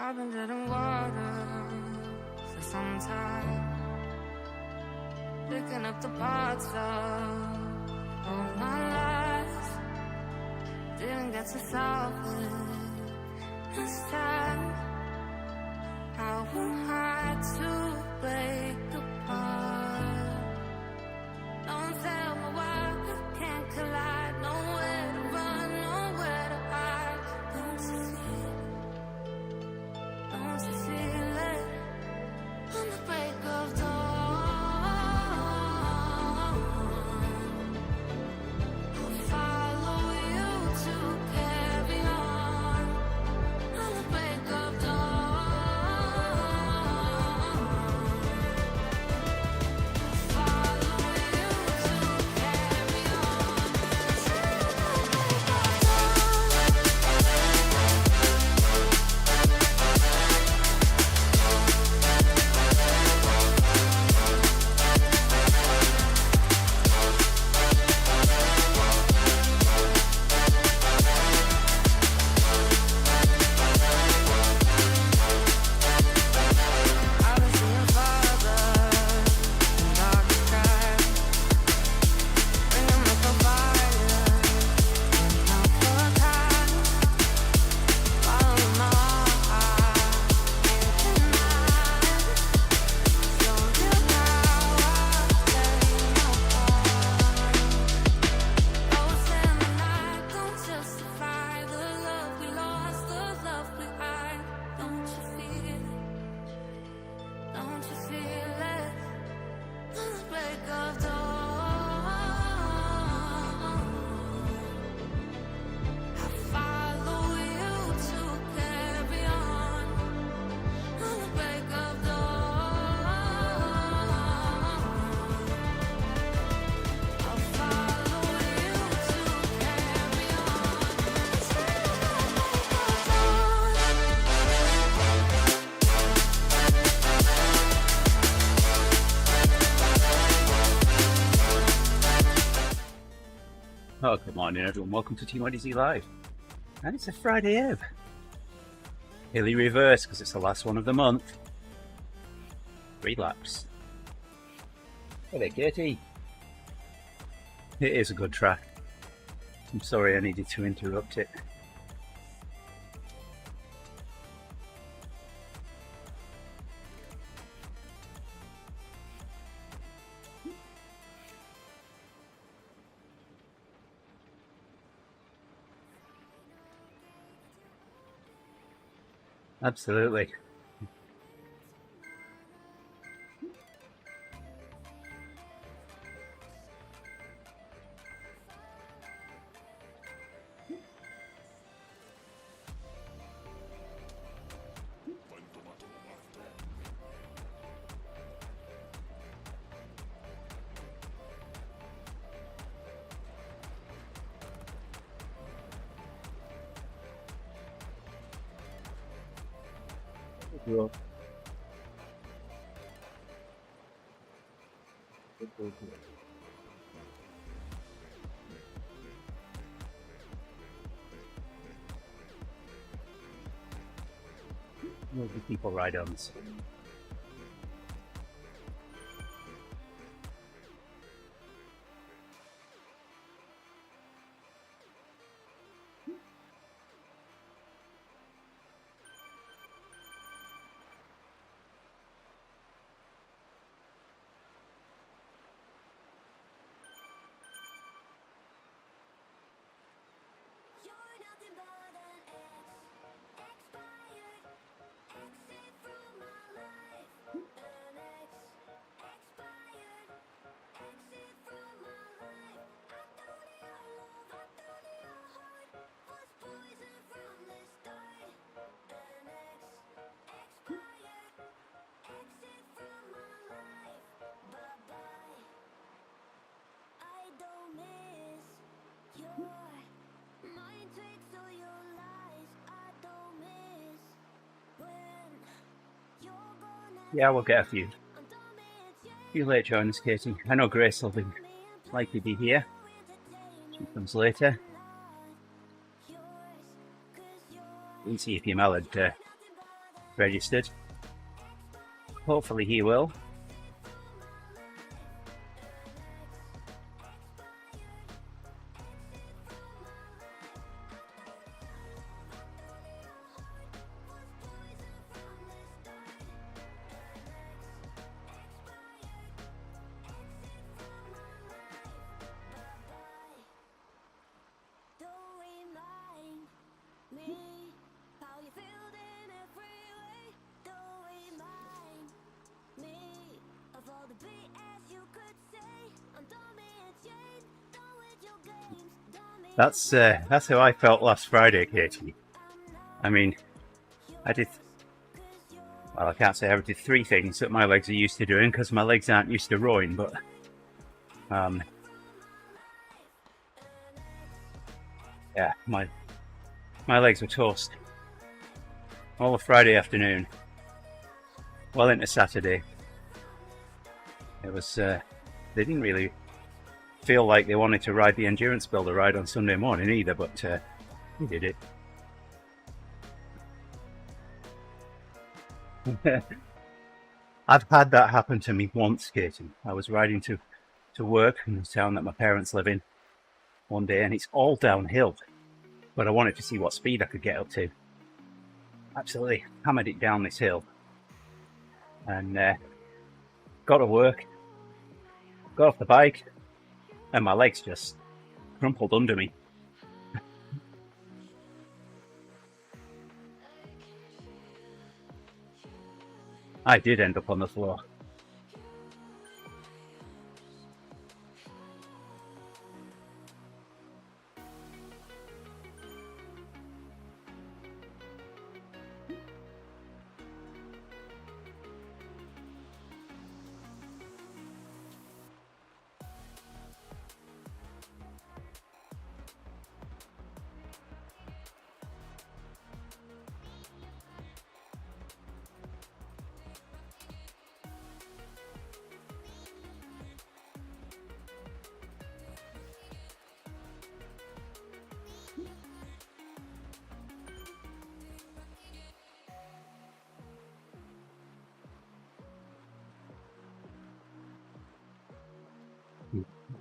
I've been dead in water for some time, picking up the parts of all my life. Didn't get to solve it this time. How am I to break apart? Don't tell me why we can't collide. Nowhere to run, nowhere to hide. Don't you feel it? On the break of dawn, I'll follow you to carry on. On the break of dawn, I'll follow you to carry on. I was seeing farther in dark skies, bringing me for fire, not for time. Follow my heart, tonight. Show you how I play my part. Ghosts in the night don't justify the love we lost, the love we hide. Don't you feel it? Don't you feel it? On the break of dawn, I follow you to carry on. On the break of dawn, I'll follow you to carry on. Oh, good morning everyone, welcome to TeamODZ Live. And it's a Friday Eve. Hilly reverse because it's the last one of the month. 3 laps. Hey there, Katie. It is a good track. I'm sorry I needed to interrupt it. Absolutely. Well, will be people ride-ons. You're nothing but an expired exit from my life. An expired exit from my life. I thought your love, I thought your heart was poison from the start. An expired exit from my life. Bye bye. I don't miss your mind takes all your lies. I don't miss when you're gonna. Yeah, we'll get a few. I don't miss You late joiners, Katie. I know Grace will be likely be here. She comes later. yours, 'cause you're We'll see if your Mel had registered. Hopefully he will. Don't remind me how you feel in every way. Don't remind me of all the BS you could say. I'm dumb and chained, done with your games. That's how I felt last Friday, Katie. I mean, I did. Well, I can't say I did 3 things that my legs are used to doing because my legs aren't used to rowing, but yeah, my legs were toast all of Friday afternoon, well into Saturday. It was they didn't really feel like they wanted to ride the endurance builder ride on Sunday morning either, but we did it. I've had that happen to me once, Katie. I was riding to work in the town that my parents live in one day, and it's all downhill, but I wanted to see what speed I could get up to. Absolutely hammered it down this hill, and got to work, got off the bike, and my legs just crumpled under me. I did end up on the floor.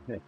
Okay.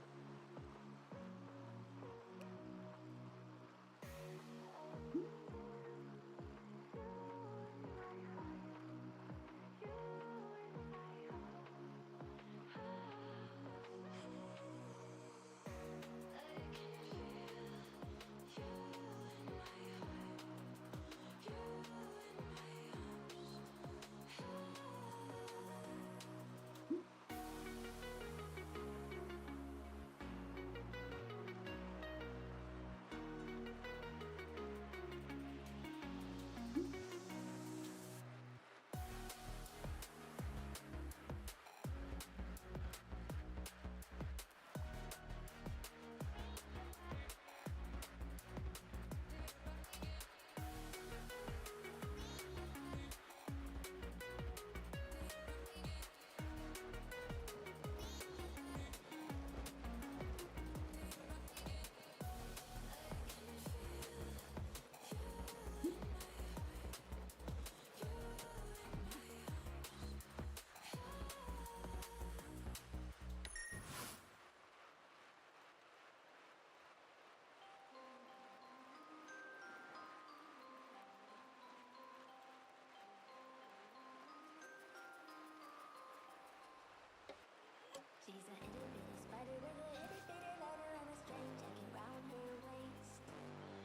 She's a itty bitty spider with a itty bitty letter and a string hanging round her waist.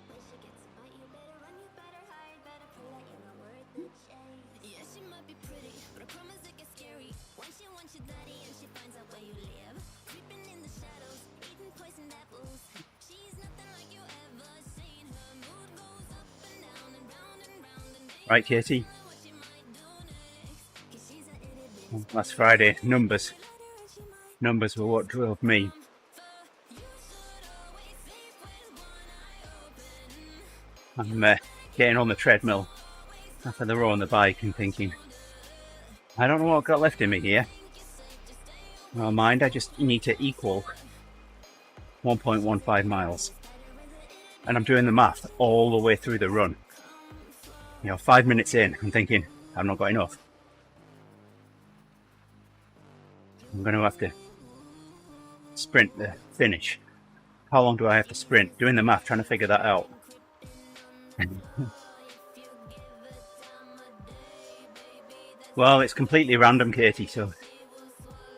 When she gets a bite, you better run, you better hide, better prove that you're not worth the chase. Yeah, she might be pretty, but I promise it gets scary. Once you daddy and she finds out where you live, creeping in the shadows, eating poisoned apples. She's nothing like you ever seen. Her mood goes up and down and round and round and they Right, Katie. know what she might do next. 'Cause she's a itty bitty Last Friday, numbers spider and she might were what drove me. you should always sleep with one eye open. I'm getting on the treadmill after the row on the bike and thinking, I don't know what got left in me here. Well, mind, I just need to equal 1.15 miles. And I'm doing the math all the way through the run. 5 minutes in, I'm thinking, I've not got enough. I'm going to have to sprint the finish. How long do I have to sprint? Doing the math, trying to figure that out. Well, it's completely random, Katie, so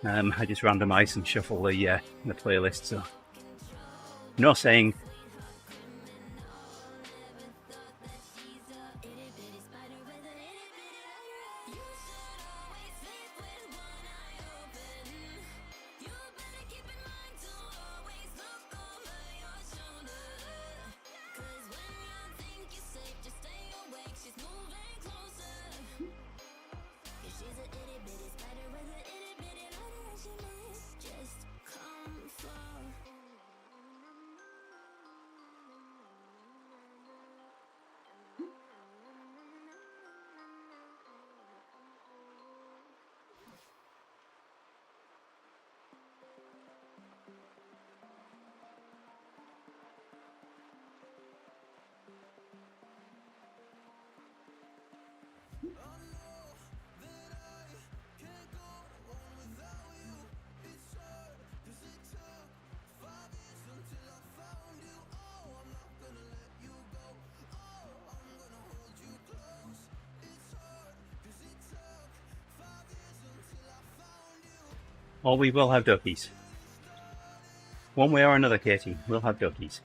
I just randomise and shuffle the playlist, so no saying. Or we will have duckies. One way or another, Katie, we'll have duckies.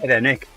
Hey there, Nick.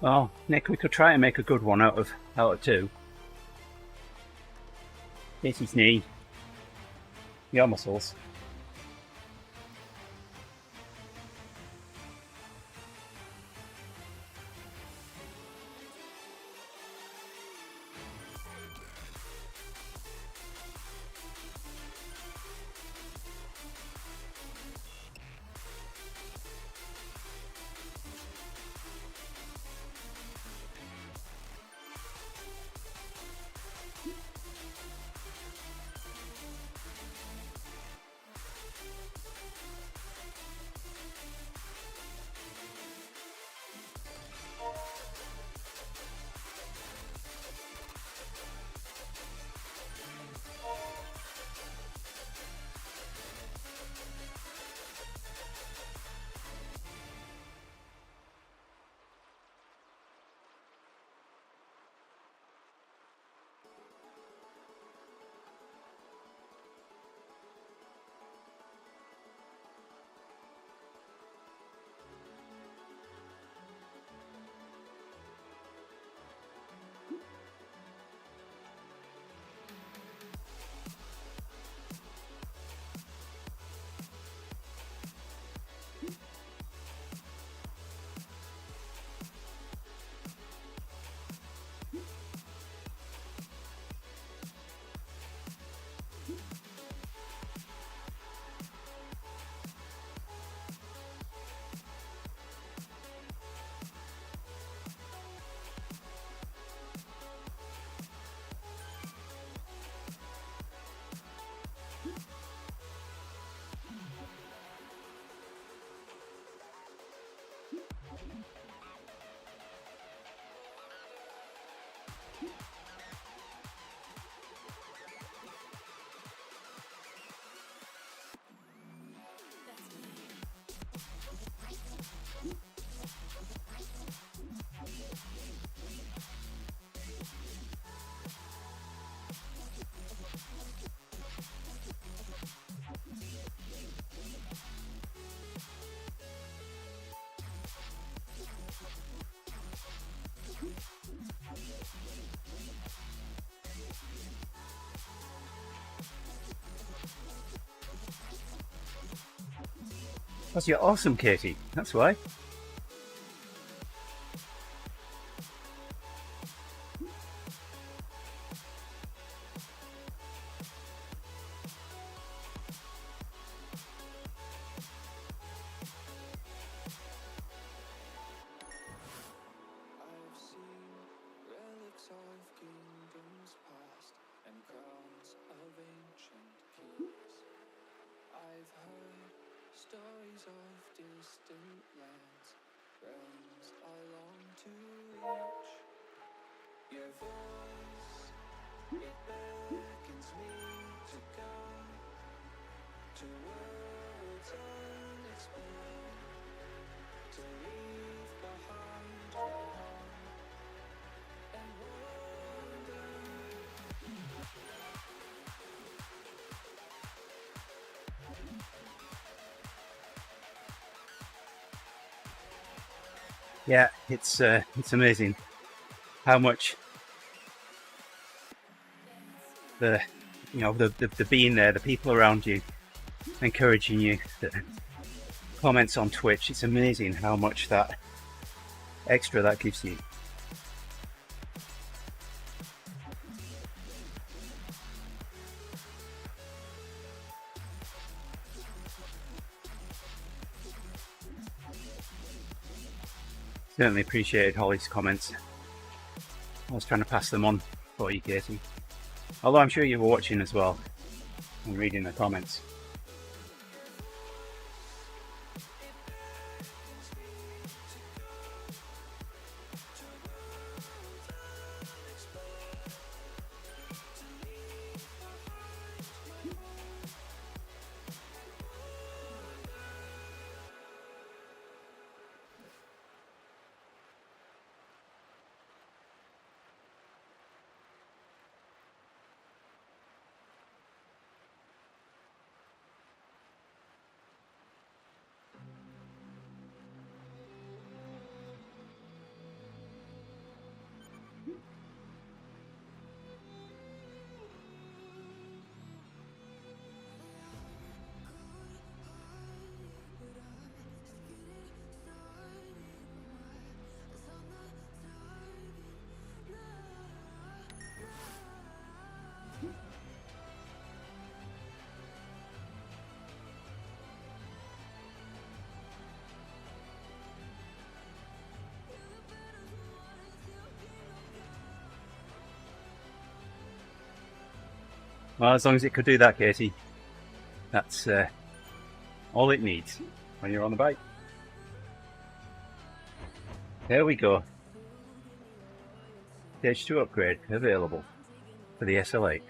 Oh, Nick, we could try and make a good one out of two. Casey's knee. Your muscles. Because you're awesome, Katie. That's why. I've seen relics of kingdoms past and crowns of ancient kings. I've heard stories of distant lands, realms I long to reach. Your voice, it beckons me to go to worlds unexplored, to leave behind my home and wander. Yeah, it's amazing how much the being there, the people around you, encouraging you, the comments on Twitch. It's amazing how much that extra that gives you. Certainly appreciated Holly's comments. I was trying to pass them on for you, Katie. Although I'm sure you were watching as well and reading the comments. Well, as long as it could do that, Katie, that's all it needs when you're on the bike. There we go. Stage 2 upgrade available for the SL8.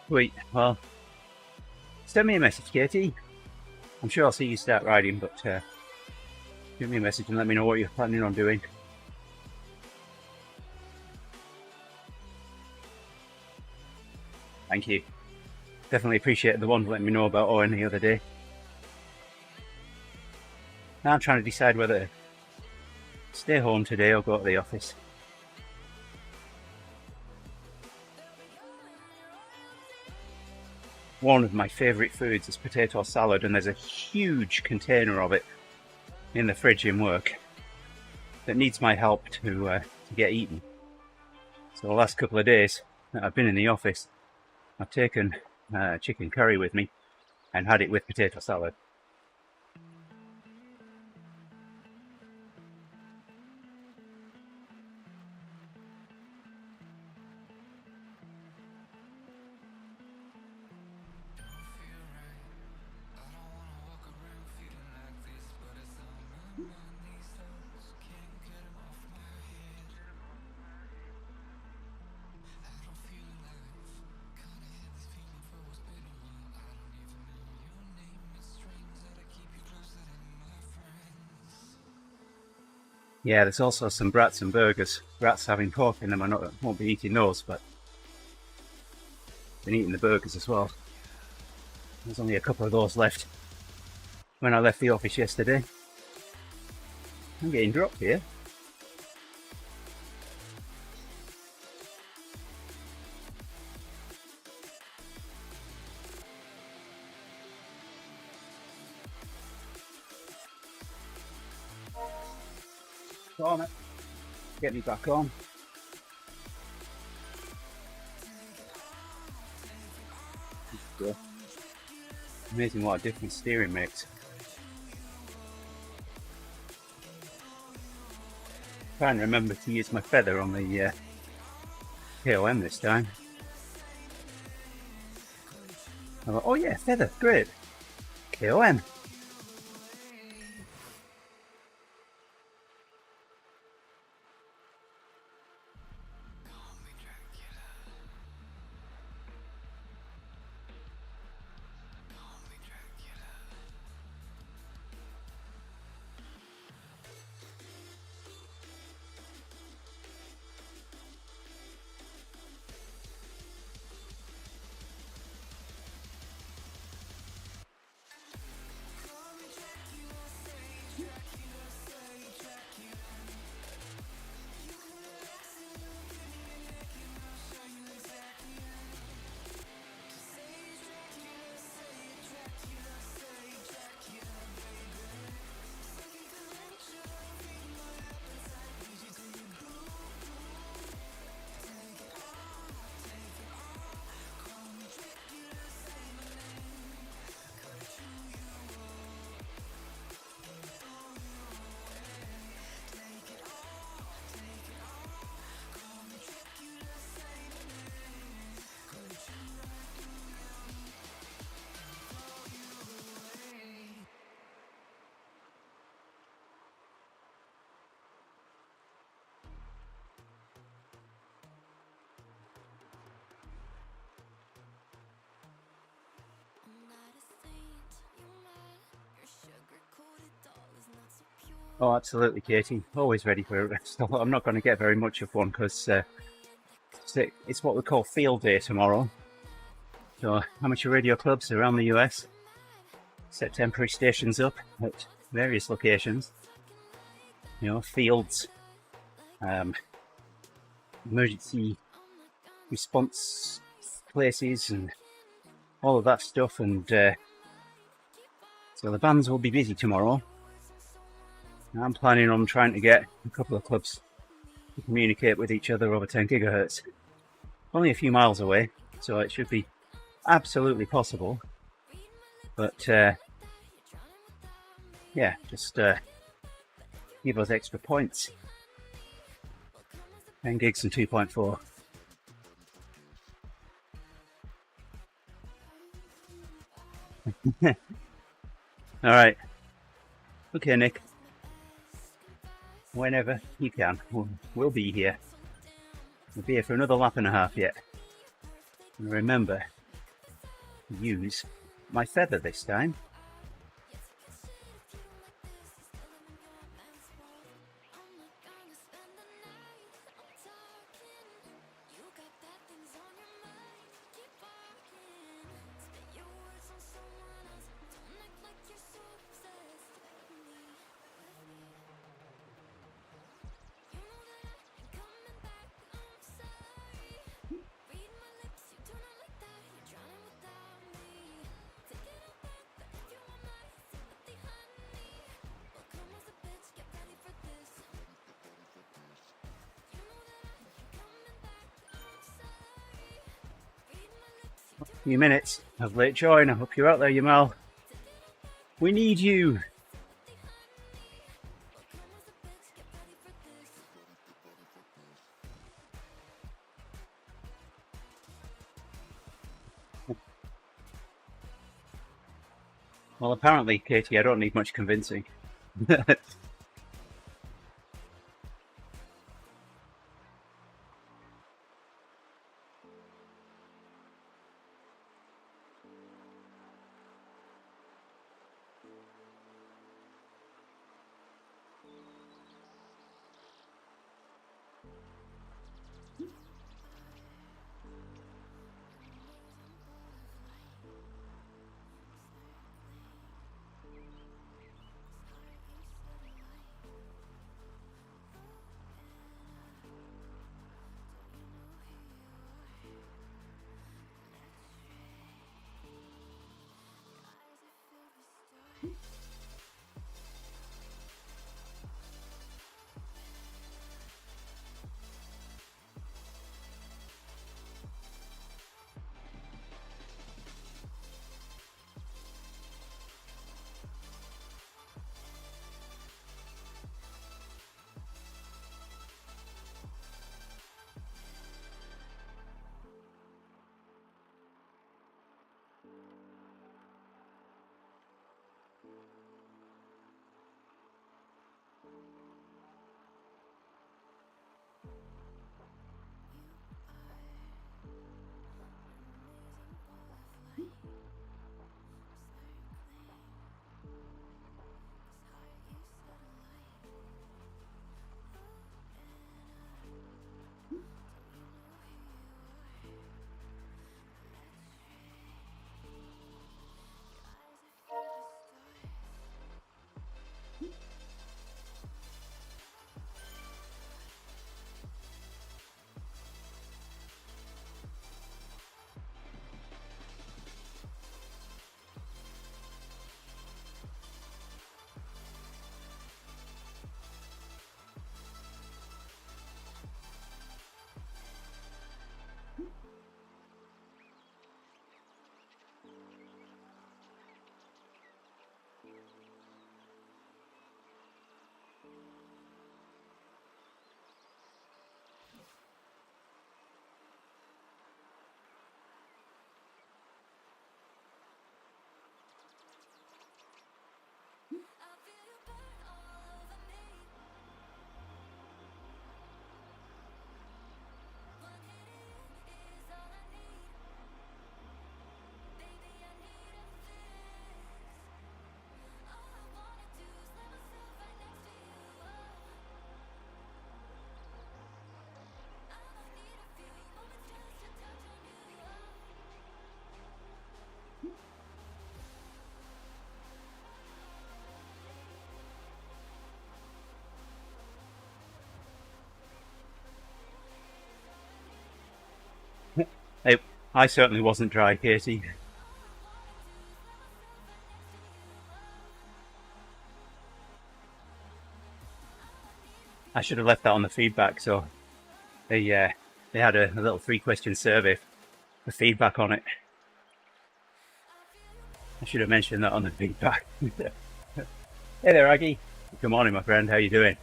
Sweet. Well, send me a message, Katie. I'm sure I'll see you start riding, but give me a message and let me know what you're planning on doing. Thank you. Definitely appreciate the one letting me know about Owen the other day. Now I'm trying to decide whether to stay home today or go to the office. One of my favourite foods is potato salad, and there's a huge container of it in the fridge in work that needs my help to get eaten. So the last couple of days that I've been in the office, I've taken chicken curry with me and had it with potato salad. Yeah, there's also some brats and burgers. Brats having pork in them. I won't be eating those, but been eating the burgers as well. There's only a couple of those left when I left the office yesterday. I'm getting dropped here. On it. Get me back on. Amazing what a difference steering makes. Trying to remember to use my feather on the KOM this time. I thought, oh yeah, feather, great. KOM. Oh, absolutely, Katie. Always ready for a rest. I'm not going to get very much of one because it's what we call field day tomorrow. So amateur radio clubs around the US set temporary stations up at various locations. You know, fields, emergency response places, and all of that stuff. And so the bands will be busy tomorrow. I'm planning on trying to get a couple of clubs to communicate with each other over 10 gigahertz. Only a few miles away, so it should be absolutely possible. But yeah, just give us extra points. 10 gigs and 2.4. All right. Okay, Nick. Whenever you can, we'll be here. We'll be here for another lap and a half yet. And remember, use my feather this time. A few minutes of late join. I hope you're out there, Yamal. We need you. Well, apparently, Katie, I don't need much convincing. I certainly wasn't dry, Katie. I should have left that on the feedback. So they had a little 3-question survey for feedback on it. I should have mentioned that on the feedback. Hey there, Aggie. Good morning, my friend. How you doing?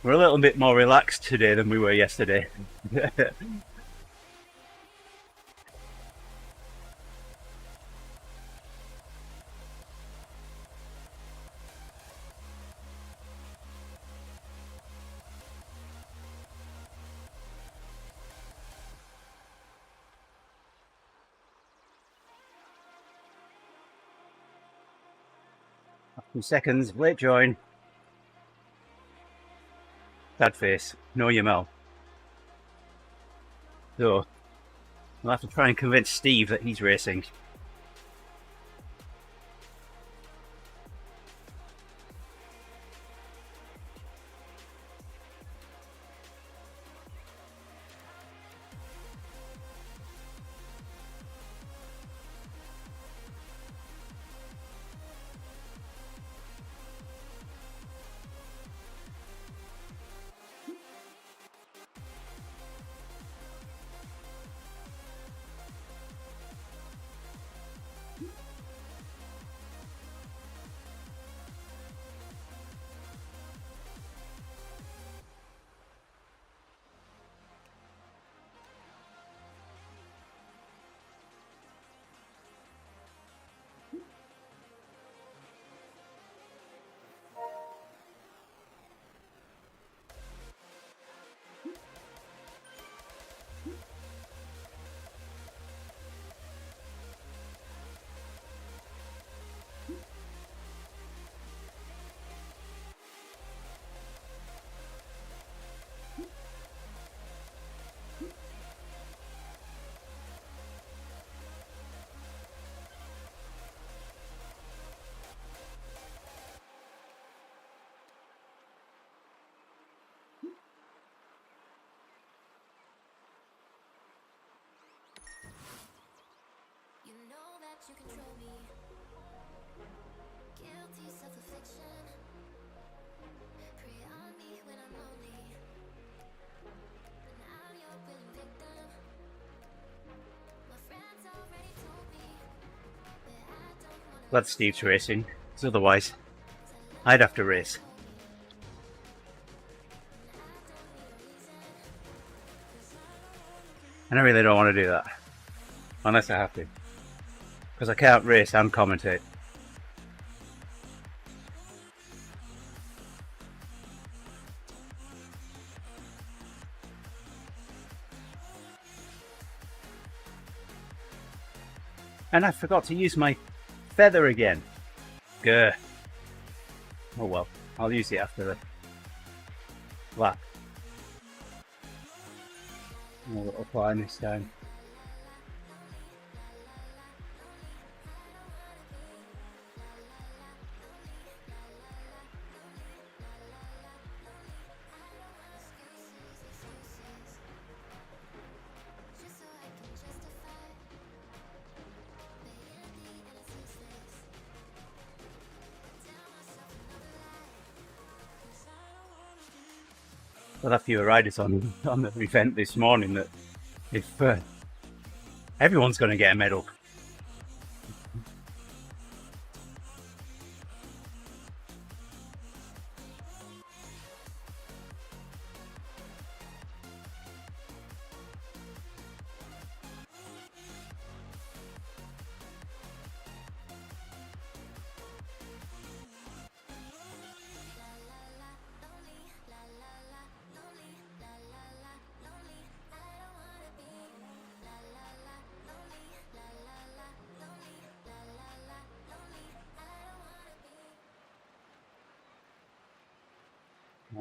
We're a little bit more relaxed today than we were yesterday. A few seconds, late join. Sad face, know your Mel. So, we'll have to try and convince Steve that he's racing. You know that you control me. Guilty self-affliction. Prey on me when I'm lonely. And I'm your willing victim. My friends already told me that I don't wanna Glad Steve's racing, because otherwise I'd have to race. And I really don't want to do that, unless I have to, because I can't race and commentate. And I forgot to use my feather again. Grr. Oh well, I'll use it after the lap. A little climb this time. just so I can justify my empty and it's useless. Tell myself another lie. 'Cause I don't wanna be. Well, a few riders on the event this morning that if everyone's going to get a medal.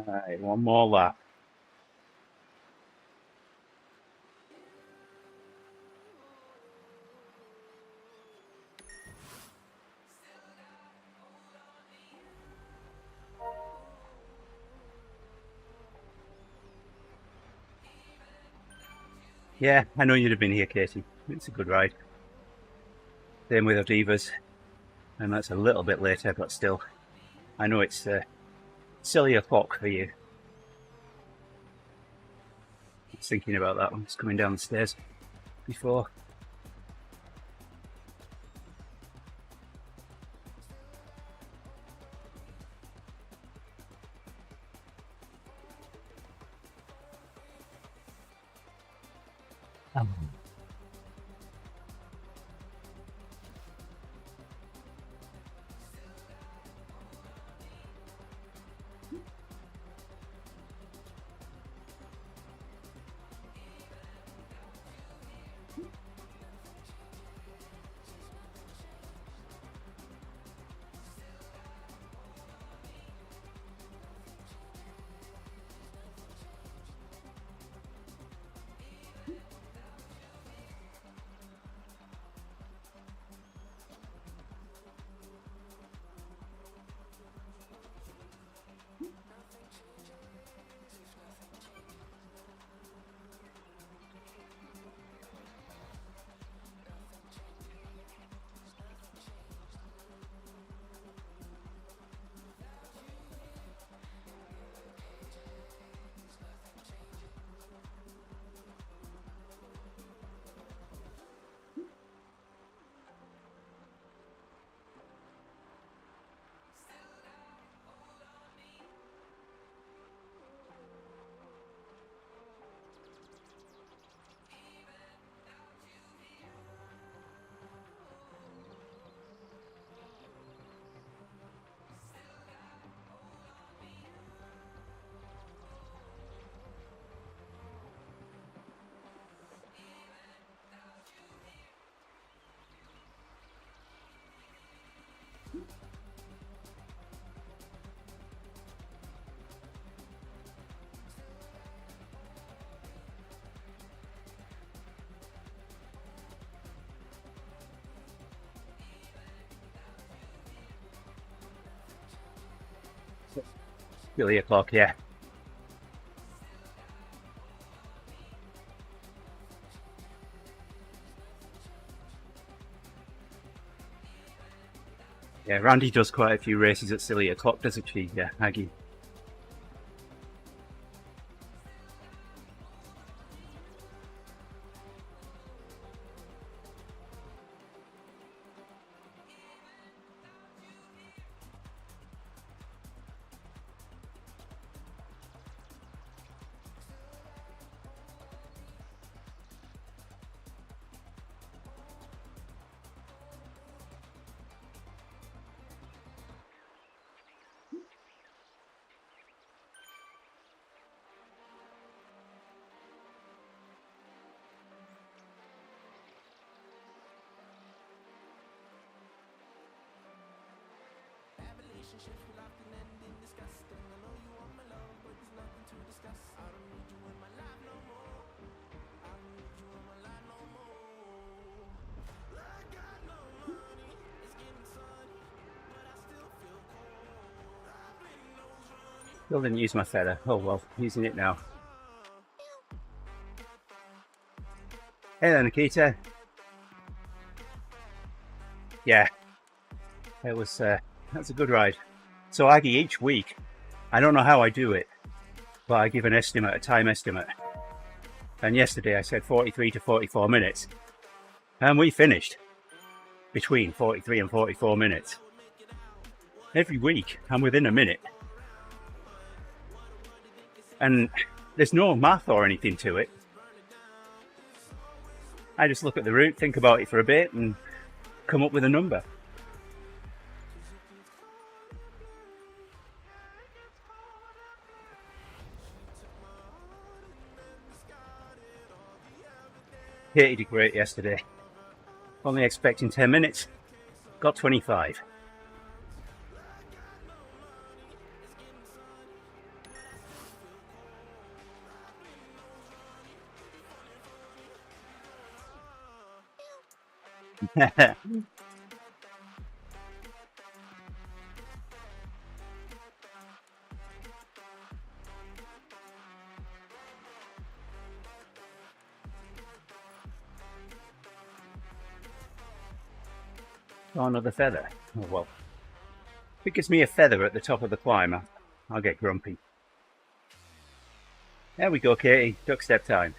Alright, one more lap. Yeah, I know you'd have been here, Katie. It's a good ride. Same with Adivas, and that's a little bit later, but still, I know it's silly o'clock for you. I was thinking about that when I was coming down the stairs before. Silly o'clock, yeah. Yeah, Randy does quite a few races at silly o'clock, doesn't she? Yeah, Aggie. Still didn't use my feather. Oh well, using it now. Hey there, Nikita. Yeah, it was. That's a good ride. So Aggie, each week, I don't know how I do it, but I give an estimate, a time estimate. And yesterday I said 43 to 44 minutes, and we finished between 43 and 44 minutes. Every week, I'm within a minute. And there's no math or anything to it. I just look at the route, think about it for a bit, and come up with a number. Katie did great yesterday. Only expecting 10 minutes, got 25. Oh, another feather. Oh well. If it gives me a feather at the top of the climb, I'll get grumpy. There we go, Katie. Duck step time.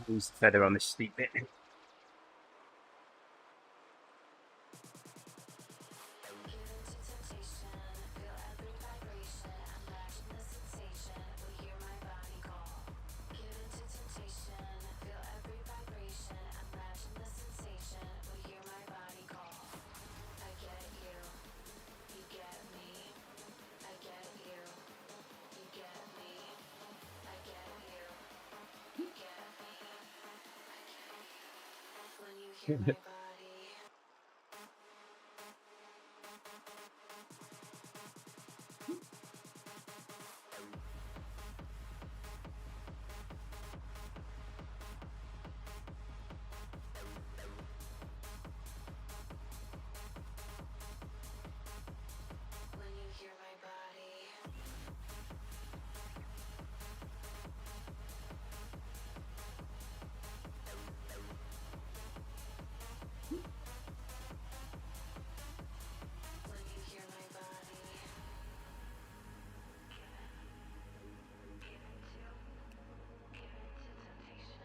Lose the feather on this steep bit.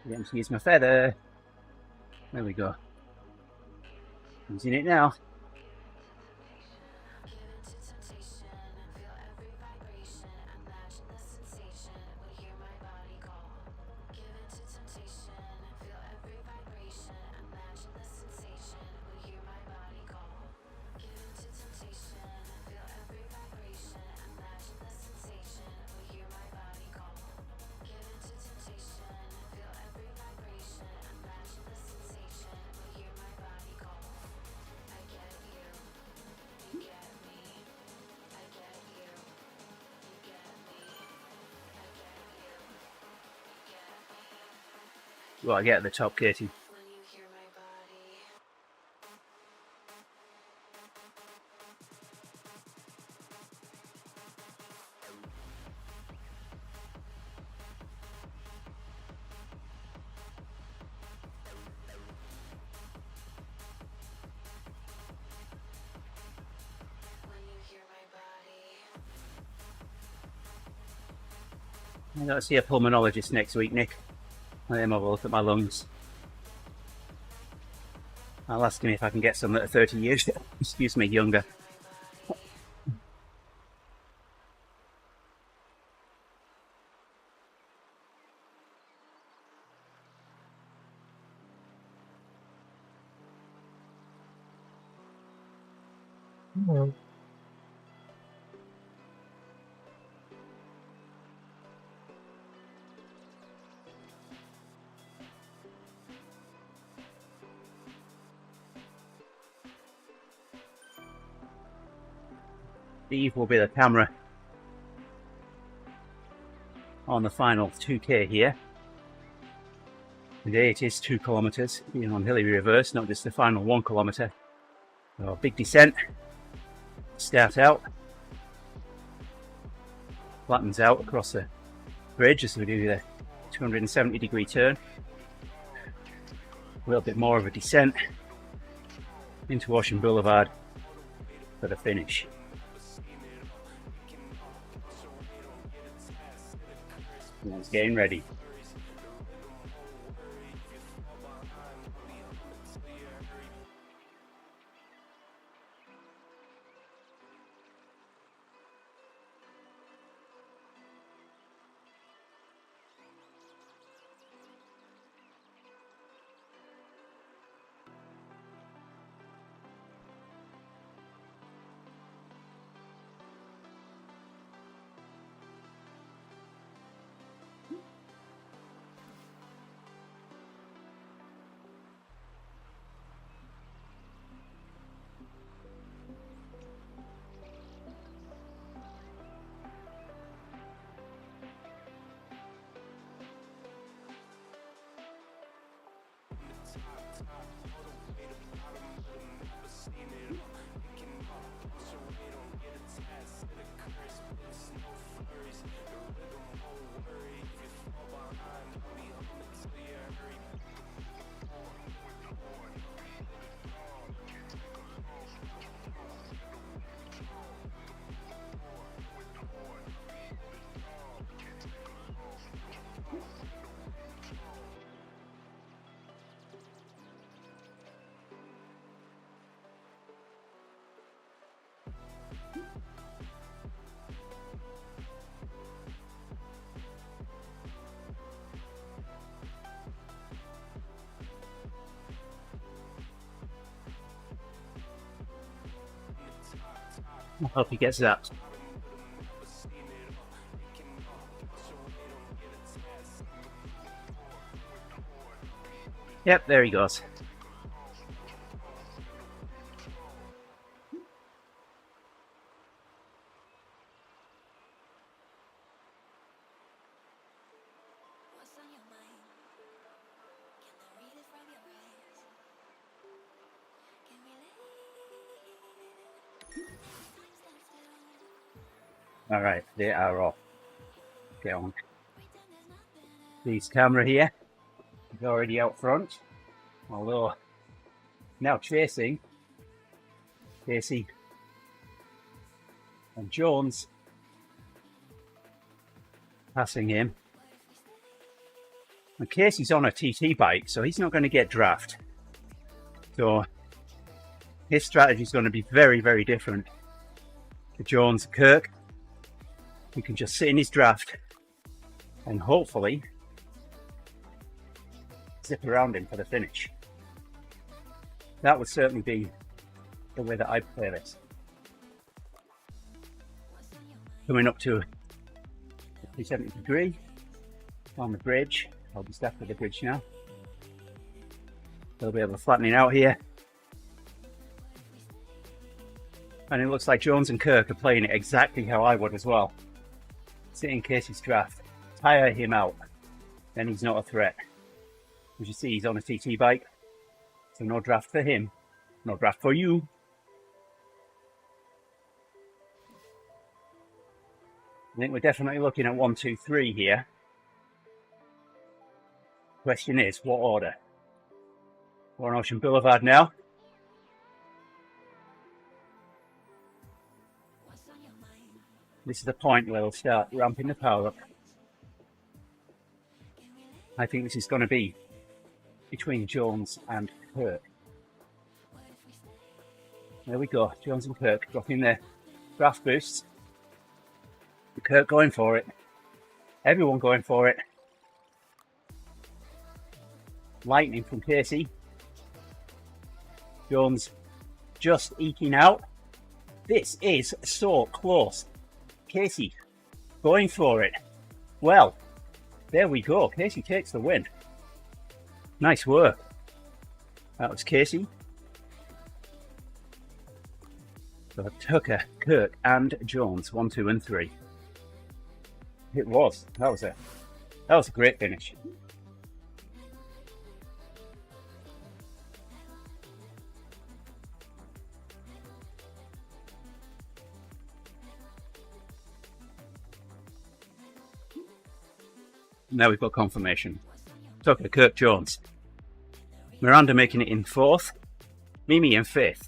Getting to use my feather. There we go. Using it now. Well, I get at the top, Katie. When you hear my body. When you hear my body. I got to see a pulmonologist next week, Nick. Let him have a look at my lungs. I'll ask him if I can get some that are 30 years, excuse me, younger. Steve will be the camera on the final 2k here. Today it is 2 kilometers, being on Hilly reverse, not just the final 1 kilometer. So big descent, start out, flattens out across the bridge as we do the 270-degree turn. A little bit more of a descent into Ocean Boulevard for the finish. And it's getting ready. I hope he gets that. Yep, there he goes. What's on your mind? Can I read it from your eyes? Can we leave? Time stands still. Alright, they are off. Get on. Pretend there's nothing else. Please, camera here. He's already out front. Although, now chasing Casey and Jones, passing him. And Casey's on a TT bike, so he's not going to get draft. So his strategy is going to be very, very different to Jones and Kirk. He can just sit in his draft and hopefully zip around him for the finish. That would certainly be the way that I'd play this. Coming up to 370 degree on the bridge. I'll be stuck with the bridge now. A little bit of a flattening out here. And it looks like Jones and Kirk are playing it exactly how I would as well. Sit in Casey's draft, tire him out, then he's not a threat. As you see, he's on a TT bike, so no draft for him, no draft for you. I think we're definitely looking at 1, 2, 3 here. Question is, what order? We're on Ocean Boulevard now. This is the point where we'll start ramping the power up. I think this is going to be between Jones and Kirk. There we go, Jones and Kirk dropping their draft boosts. Kirk going for it. Everyone going for it. Lightning from Casey. Jones just eking out. This is so close. Casey going for it. Well, there we go. Casey takes the win. Nice work. That was Casey. So Tucker, Kirk and Jones, 1, 2 and 3. It was. That was a great finish. Now we've got confirmation. Tucker, Kirk, Jones. Miranda making it in 4th. Mimi in 5th.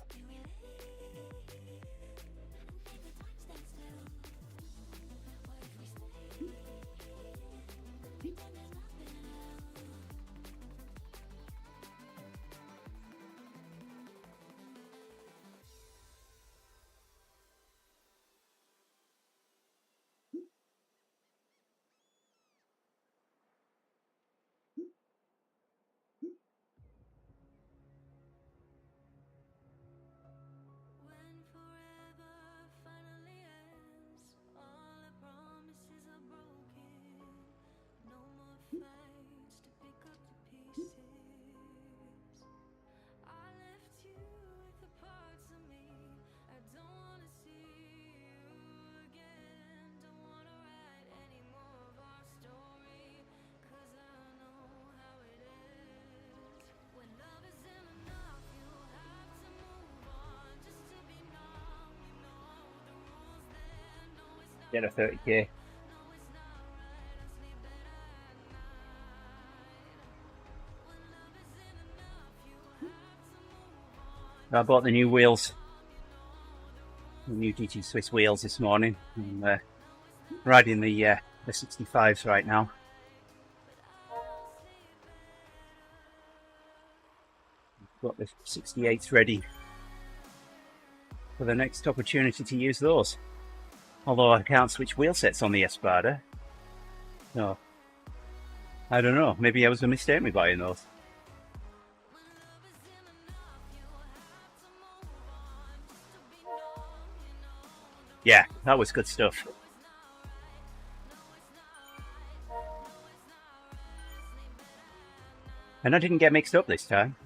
When forever finally ends, all the promises are broken. No more fights to pick up the pieces. I left you with the parts of me. I don't wanna see you again. Don't wanna write any more of our story, 'cause I know how it ends. When love isn't enough, you have to move on just to be numb. You know the rules there. No, it's not. Get a 30k. No, it's not right. I sleep better at night. When love isn't enough, you have to move on. I bought the new wheels. The new GT Swiss wheels this morning. I'm riding the 65s right now. Got the 68s ready for the next opportunity to use those. Although I can't switch wheel sets on the Espada. No. I don't know. Maybe I was a mistake me buying those. Yeah, that was good stuff. And I didn't get mixed up this time.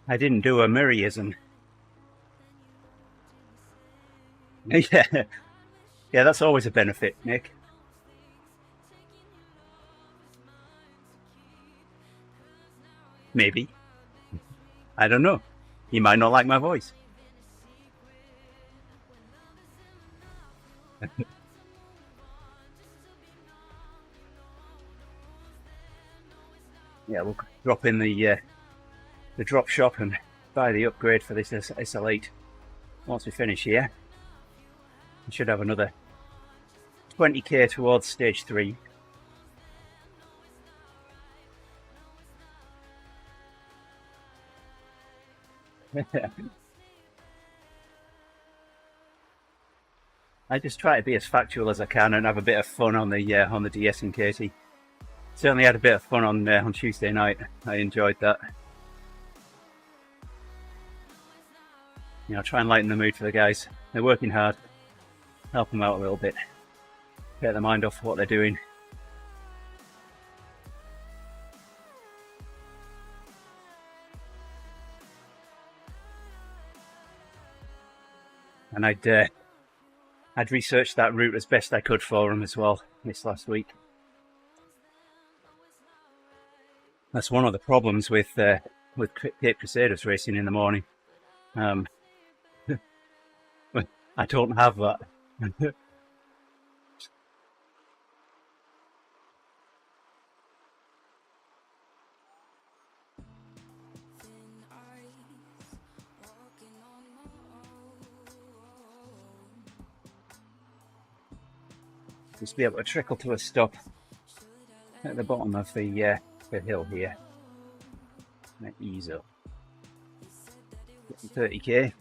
I didn't do a Murrayism. Yeah. Yeah, that's always a benefit, Nick. Maybe. I don't know. You might not like my voice. Yeah, we'll drop in the drop shop and buy the upgrade for this SL8 once we finish here. We should have another 20k towards stage 3. I just try to be as factual as I can and have a bit of fun on the DS and KT. Certainly had a bit of fun on Tuesday night. I enjoyed that. You know, try and lighten the mood for the guys. They're working hard. Help them out a little bit. Get their mind off what they're doing. And I'd I'd researched that route as best I could for him as well this last week. That's one of the problems with Cape Crusaders racing in the morning. I don't have that. Just be able to trickle to a stop at the bottom of the hill here. And ease up. 30k.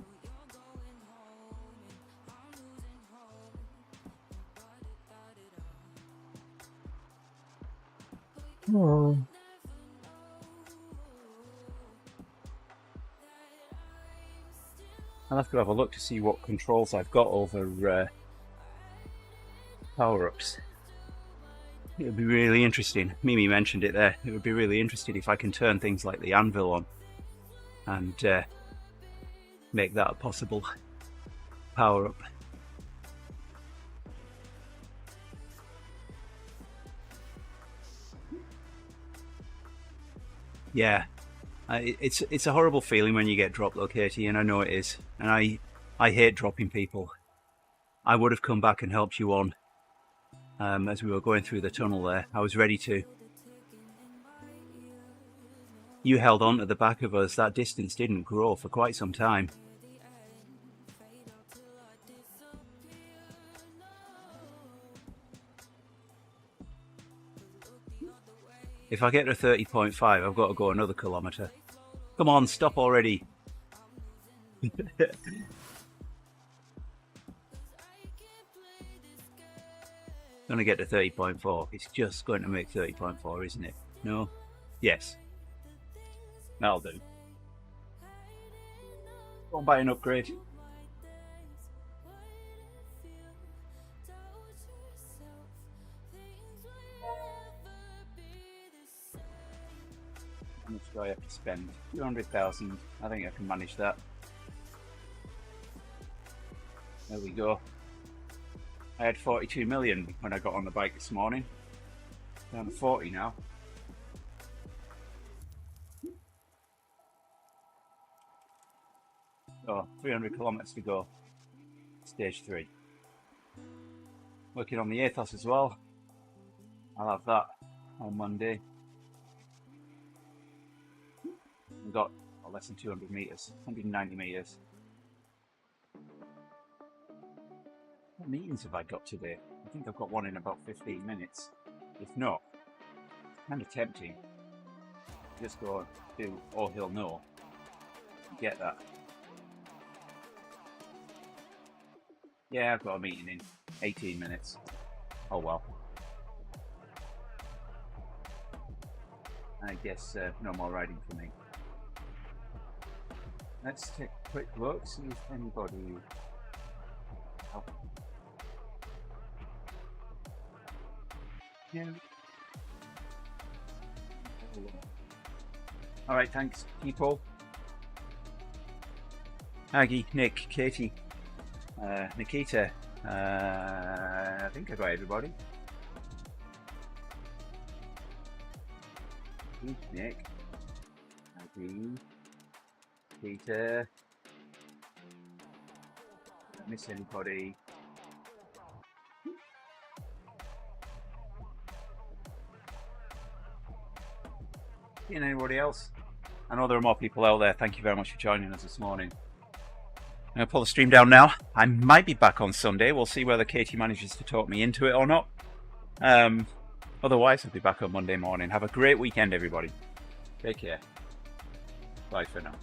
Oh. I'll have to have a look to see what controls I've got over power-ups. It would be really interesting. Mimi mentioned it there. It would be really interesting if I can turn things like the anvil on and make that a possible power-up. Yeah, it's a horrible feeling when you get dropped though, Katie, and I know it is. And I hate dropping people. I would have come back and helped you on as we were going through the tunnel there. I was ready to. You held on to the back of us. That distance didn't grow for quite some time. If I get to 30.5, I've got to go another kilometre. Come on, stop already. Gonna get to 30.4. It's just going to make 30.4, isn't it? No? Yes. That'll do. Go and buy an upgrade. How much do I have to spend? 200,000. I think I can manage that. There we go. I had 42 million when I got on the bike this morning. Down to 40 now. So 300 kilometers to go. Stage 3. Working on the ethos as well. I'll have that on Monday. We've got less than 200 meters, 190 meters. What meetings have I got today? I think I've got one in about 15 minutes. If not, it's kind of tempting. Just go do All Hill No. Get that. Yeah, I've got a meeting in 18 minutes. Oh well. I guess no more riding for me. Let's take a quick look, see if anybody... Oh. Yeah. Alright, thanks people. Aggie, Nick, Katie, Nikita, I think I got everybody. Nick, Aggie, Peter, don't miss anybody. Seeing anybody else? I know there are more people out there. Thank you very much for joining us this morning. I'm going to pull the stream down now. I might be back on Sunday. We'll see whether Katie manages to talk me into it or not. Otherwise, I'll be back on Monday morning. Have a great weekend, everybody. Take care. Bye for now.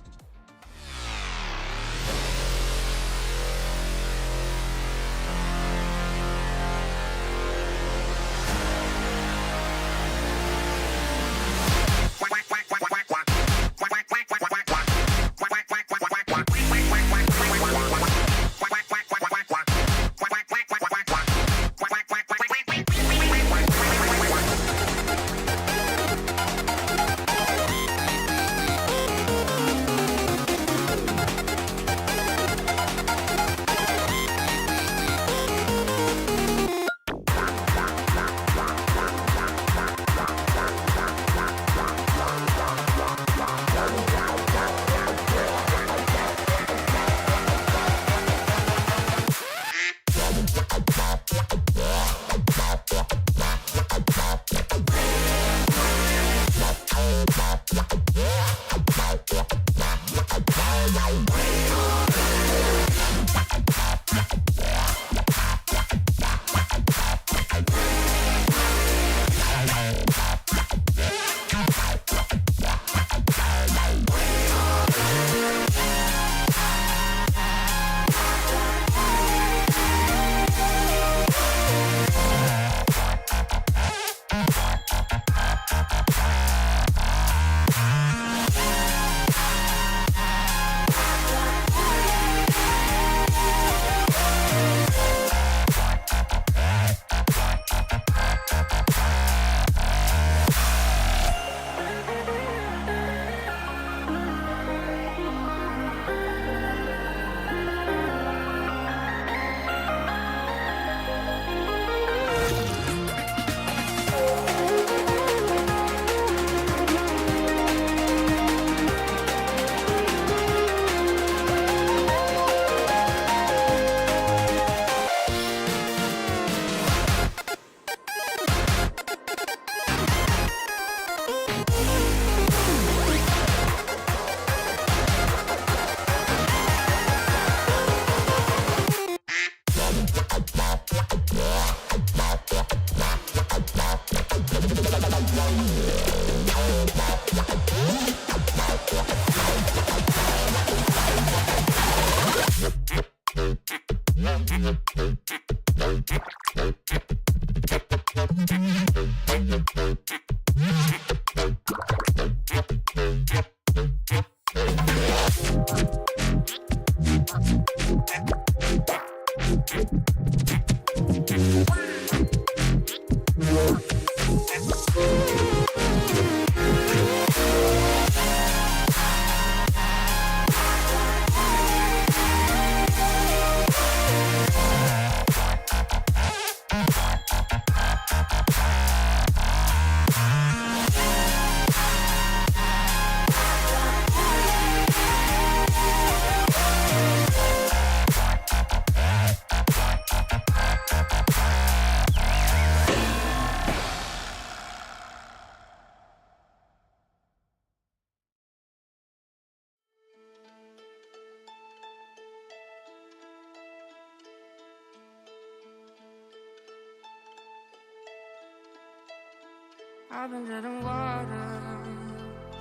I've been treading water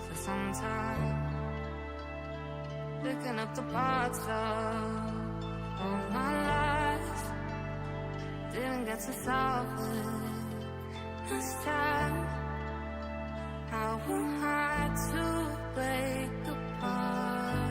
for some time, picking up the parts of all my life. Didn't get to solve it this time. How am I to break apart?